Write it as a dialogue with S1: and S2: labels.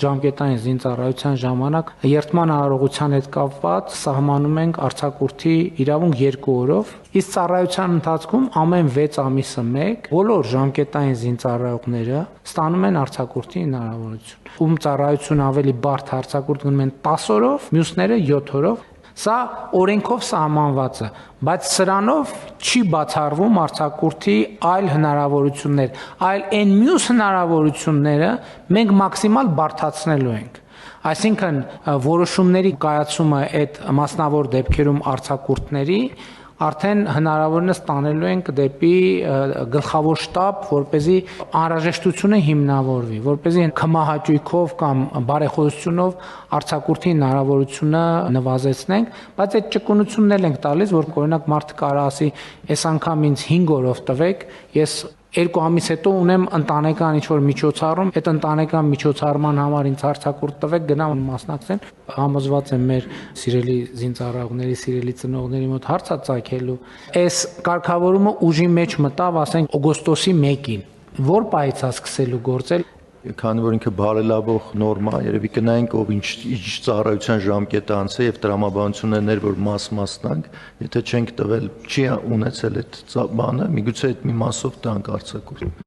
S1: ժամկետային զինծառայության ժամանակ երթման արարողության հետ կապված սահմանում ենք արձակուրդի իրավունք 2 օրով, իսկ ծառայության ընթացքում ամեն 6 ամիսը մեկ բոլոր ժամկետային զինծառայողները ստանում են արձակուրդի հնարավորություն։ Ում ծառայությունը ավելի բարդ արձակուրդ գնում են 10 օրով, մյուսները 7 օրով։ Սա օրենքով սահմանված է, բայց սրանով չի բացառվում արձակուրդի այլ հնարավորություններ, այլ այն մյուս հնարավորությունները մենք մաքսիմալ բարդացնելու ենք։ Այսինքն որոշումների կայացումը այդ մասնավոր դեպքերում արձակուրդների արդեն հնարավորինս տանելու ենք դեպի գլխավոր շտաբ, որպեսզի անհրաժեշտությունը հիմնավորվի, որպեսզի քմահաճույքով կամ բարեխոսությունով արձակուրդի հնարավորությունը նվազեցնենք, բայց այդ ճկունությունն էլ ենք տալիս, որ օրինակ մարդը կարող ասի, այս անգամ ինձ 5 օրով տվեք, ես 2 ամիս հետո ունեմ ընտանեկան ինչ-որ միջոցառում, այդ ընտանեկան միջոցառման համար ինձ արձակուրդ տվեք, գնամ մասնակցեմ, համոզված եմ մեր սիրելի զինծառայողների, սիրելի ծնողների մոտ հարց է ծագելու։ Այս կարգավորումը ուժի մեջ մտավ, ասենք օգոստոսի 1-ին, որ պահից է սկսելու գործել։
S2: Քանի որ ինքը բարելավող նորմա, երևի կնայենք ով ինչ ծառայության ժամկետը անցե եւ տրամաբանություններ, որ մասնանք, եթե չենք տվել, չի ունեցել այդ բանը, միգուցե այդ մի մասով տանք արձակուրդ։